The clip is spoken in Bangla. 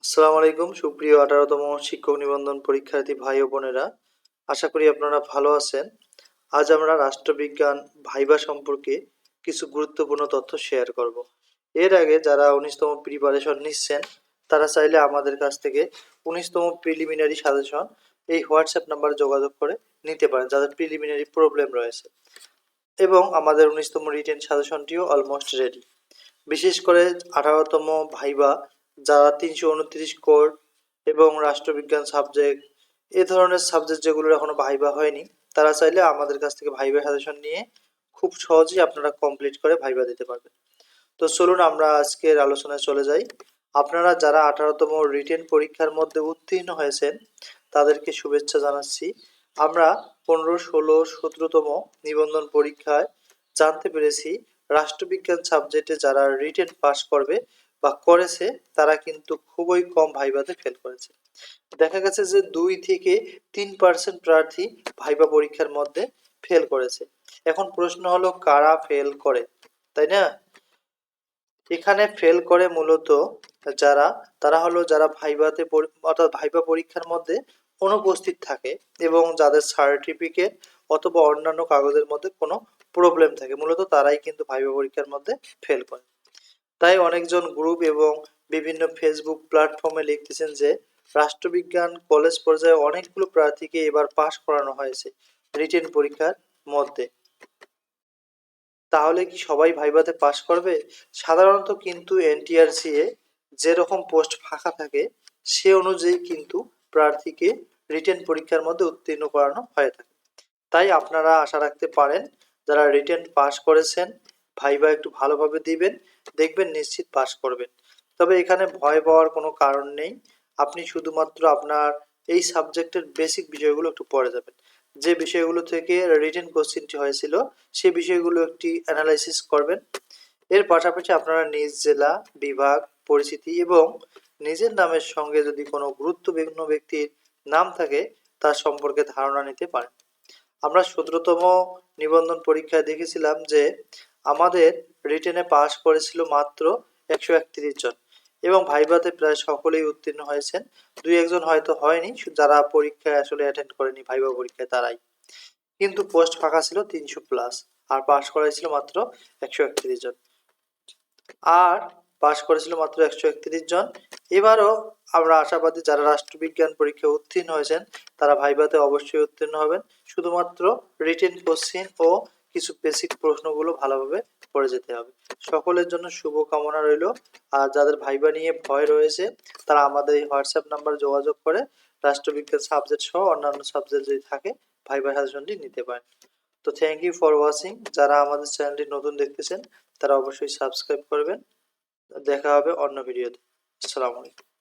আসসালামু আলাইকুম সুপ্রিয় 18তম শিক্ষক নিবন্ধন পরীক্ষার্থী ভাই ও বোনেরা, আশা করি আপনারা ভালো আছেন। আজ আমরা রাষ্ট্রবিজ্ঞান ভাইবা সম্পর্কে কিছু গুরুত্বপূর্ণ তথ্য শেয়ার করব। এর আগে যারা 19তম প্রিপারেশন নিচ্ছেন তারা চাইলে আমাদের কাছ থেকে 19তম প্রিলিমিনারি সাজেশন এই হোয়াটসঅ্যাপ নাম্বারে যোগাযোগ করে নিতে পারেন যাদের প্রিলিমিনারি প্রবলেম রয়েছে, এবং আমাদের 19তম রিটেন সাজেশনটিও অলমোস্ট রেডি। বিশেষ করে 18তম ভাইবা যারা 329 কোড এবং রাষ্ট্রবিজ্ঞান সাবজেক্ট এ ধরনের সাবজেক্ট যেগুলোর এখনো ভাইবা হয়নি, তারা চাইলে আমাদের কাছ থেকে ভাইবা সাজেশন নিয়ে খুব সহজেই আপনারা কমপ্লিট করে ভাইবা দিতে পারবেন। তো চলুন আমরা আজকের আলোচনায় চলে যাই। আপনারা যারা 18তম রিটেন পরীক্ষার মধ্যে উত্তীর্ণ হয়েছেন তাদেরকে শুভেচ্ছা জানাচ্ছি। আমরা 15, 16, 17তম নিবন্ধন পরীক্ষায় জানতে পেরেছি রাষ্ট্রবিজ্ঞান সাবজেক্টে যারা রিটেন পাস করবে বা করেছে তারা কিন্তু খুবই কম ভাইভাতে ফেল করেছে। দেখা গেছে যে 2 থেকে 3% প্রার্থী ভাইবা পরীক্ষার মধ্যে ফেল করেছে। এখন প্রশ্ন হলো কারা ফেল করে, তাই না? এখানে ফেল করে মূলত তারা হলো যারা ভাইভাতে অর্থাৎ ভাইবা পরীক্ষার মধ্যে অনুপস্থিত থাকে এবং যাদের সার্টিফিকেট অথবা অন্যান্য কাগজের মধ্যে কোনো প্রবলেম থাকে, মূলত তারাই কিন্তু ভাইবা পরীক্ষার মধ্যে ফেল করে। তাই অনেকজন গ্রুপ এবং বিভিন্ন ফেসবুক প্ল্যাটফর্মে লিখতেছেন যে রাষ্ট্রবিজ্ঞান কলেজ পর্যায়ে অনেকগুলো প্রার্থীকে এবার পাশ করানো হয়েছে রিটেন পরীক্ষার মধ্যে, তাহলে কি সবাই ভাইভাতে পাশ করবে? সাধারণত কিন্তু এনটিআরসি এ যেরকম পোস্ট ফাঁকা থাকে সে অনুযায়ী কিন্তু প্রার্থীকে রিটেন পরীক্ষার মধ্যে উত্তীর্ণ করানো হয়ে থাকে। তাই আপনারা আশা রাখতে পারেন যারা রিটেন পাস করেছেন ভাইবা একটু ভালোভাবে দিবেন, দেখবেন নিশ্চিত পাস করবেন। তবে এখানে ভয় পাওয়ার কোনো কারণ নেই। আপনি শুধুমাত্র আপনার এই সাবজেক্টের বেসিক বিষয়গুলো একটু পড়ে যাবেন। যে বিষয়গুলো থেকে রিটেন কোশ্চেনটি হয়েছিল সেই বিষয়গুলো একটি অ্যানালাইসিস করবেন। এর পাশাপাশি আপনারা নিজ জেলা, বিভাগ, পরিচিতি এবং নিজের নামের সঙ্গে যদি কোনো গুরুত্বপূর্ণ ব্যক্তির নাম থাকে তার সম্পর্কে ধারণা নিতে পারেন। আমরা 17তম নিবন্ধন পরীক্ষায় দেখেছিলাম যে আমাদের রিটেনে পাস করেছিল মাত্র 131 জন এবং ভাইভাতে প্রায় সকলেই উত্তীর্ণ হয়েছেন। 2-1 জন হয়তো হয়নি, যারা পরীক্ষায় আসলে অ্যাটেন্ড করেনি ভাইভা পরীক্ষায় তারাই। কিন্তু পোস্ট ফাঁকা ছিল 300+, আর পাস করাইছিল মাত্র 131 জন। আর পাস করেছিল মাত্র 131 জন। এবারও আমরা আশাবাদী যারা রাষ্ট্রবিজ্ঞান পরীক্ষায় উত্তীর্ণ হয়েছেন তারা ভাইভাতে অবশ্যই উত্তীর্ণ হবেন। শুধুমাত্র রিটেন কোশ্চেন ও কিছু বেসিক প্রশ্নগুলো ভালোভাবে পড়ে যেতে হবে। সকলের জন্য শুভ কামনা রইল। আর যাদের ভাইভা নিয়ে ভয় রয়েছে তারা আমাদের এই হোয়াটসঅ্যাপ নাম্বারে যোগাযোগ করে রাষ্ট্রবিজ্ঞান সাবজেক্ট সহ অন্যান্য সাবজেক্ট যদি থাকে ভাইভা সাজেশনটি নিতে পারেন। তো থ্যাংক ইউ ফর ওয়াচিং। যারা আমাদের চ্যানেলটি নতুন দেখতেছেন তারা অবশ্যই সাবস্ক্রাইব করবেন। দেখা হবে অন্য ভিডিওতে। আসসালামু আলাইকুম।